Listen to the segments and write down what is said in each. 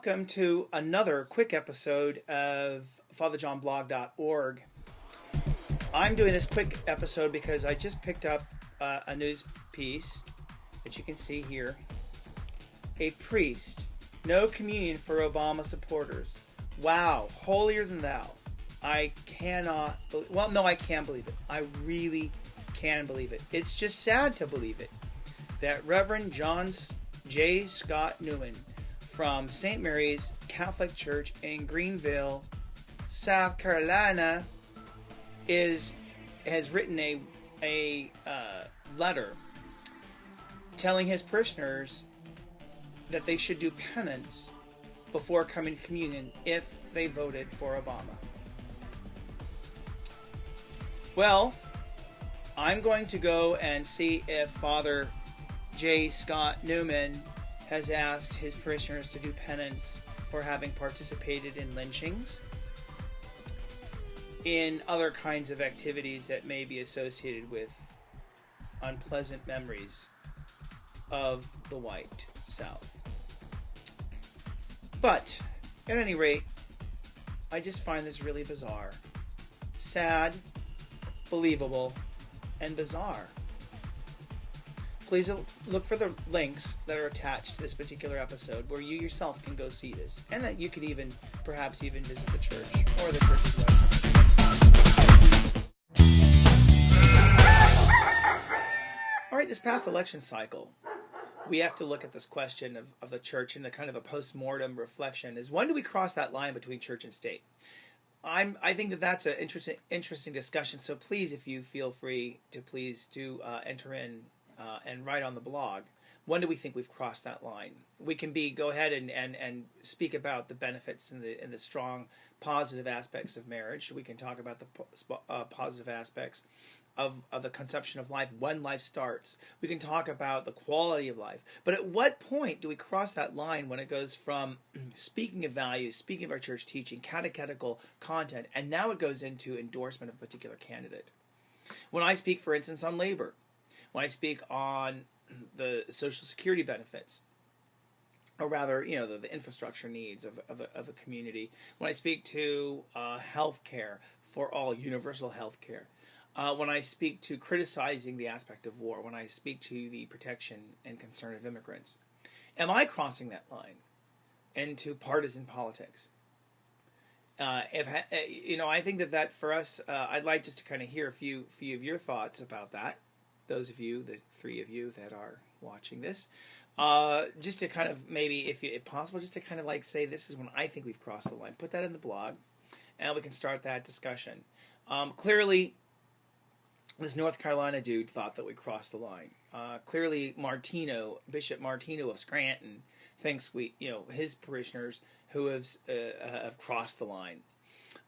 welcome to another quick episode of fatherjohnblog.org. I'm doing this quick episode because I just picked up a news piece that you can see here. A priest, no communion for Obama supporters. Wow, holier than thou. I cannot well, no, I can believe it. I really can believe it. It's just sad to believe it. That Reverend John J. Scott Newman from St. Mary's Catholic Church in Greenville, South Carolina, has written a letter telling his parishioners that they should do penance before coming to communion if they voted for Obama. Well, I'm going to go and see if Father J. Scott Newman has asked his parishioners to do penance for having participated in lynchings, in other kinds of activities that may be associated with unpleasant memories of the white South. But, at any rate, I just find this really bizarre. Sad, believable, and bizarre. Please look for the links that are attached to this particular episode where you yourself can go see this. And that you could perhaps even visit the church or the church's website. Alright, this past election cycle, we have to look at this question of the church in a kind of a post-mortem reflection is when do we cross that line between church and state? I think that's an interesting discussion, so please, if you feel free to please do enter in and write on the blog. When do we think we've crossed that line? We can go ahead and speak about the benefits and the strong positive aspects of marriage. We can talk about the positive aspects of the conception of life when life starts. We can talk about the quality of life. But at what point do we cross that line when it goes from speaking of values, speaking of our church teaching, catechetical content, and now it goes into endorsement of a particular candidate? When I speak, for instance, on labor, when I speak on the Social Security benefits, or rather, the infrastructure needs of a community, when I speak to health care for all, universal health care, when I speak to criticizing the aspect of war, when I speak to the protection and concern of immigrants, am I crossing that line into partisan politics? I think that for us, I'd like just to kind of hear a few of your thoughts about that. Those of you, the three of you that are watching this, just to kind of maybe, if possible, just to kind of like say this is when I think we've crossed the line. Put that in the blog, and we can start that discussion. Clearly, this North Carolina dude thought that we crossed the line. Clearly, Bishop Martino of Scranton thinks his parishioners who have crossed the line.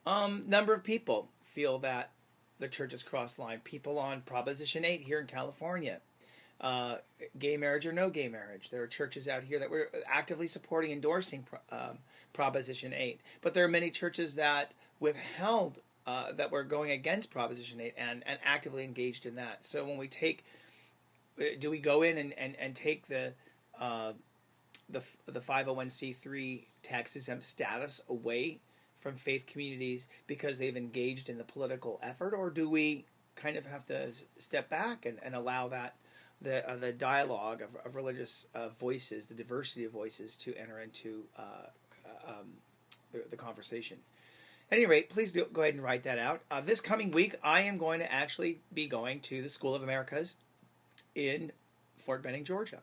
Number of people feel that the church has crossed the line. People on Proposition 8 here in California. Gay marriage or no gay marriage. There are churches out here that were actively supporting, endorsing Proposition 8. But there are many churches that withheld, that were going against Proposition 8 and actively engaged in that. So when we do we go in and take the 501c3 tax-exempt status away from faith communities because they've engaged in the political effort, or do we kind of have to step back and allow that the dialogue of religious voices, the diversity of voices, to enter into the conversation? At any rate, please go ahead and write that out. This coming week, I am going to actually be going to the School of Americas in Fort Benning, Georgia,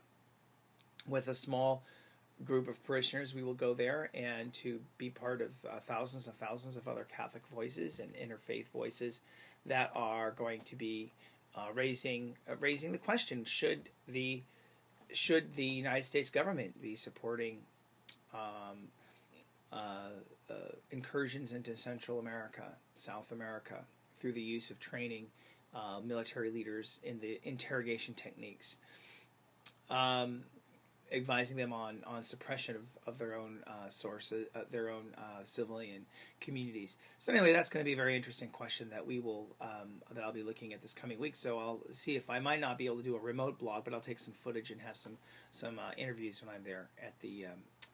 with a small group of parishioners. We will go there and to be part of thousands of other Catholic voices and interfaith voices that are going to be raising the question: should the United States government be supporting incursions into Central America, South America, through the use of training military leaders in the interrogation techniques? Advising them on suppression of their own sources, their own civilian communities. So anyway, that's going to be a very interesting question that that I'll be looking at this coming week. So I'll see if I might not be able to do a remote blog, but I'll take some footage and have some interviews when I'm there at the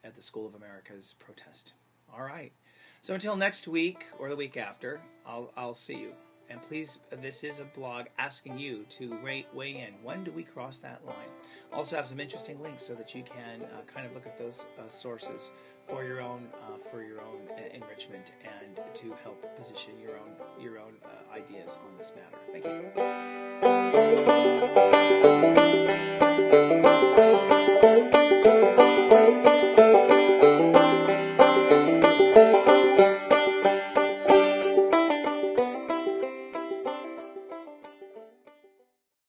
at the School of America's protest. All right. So until next week or the week after, I'll see you. And please, this is a blog asking you to weigh in. When do we cross that line? Also have some interesting links so that you can kind of look at those sources for your own enrichment and to help position your own ideas on this matter. Thank you.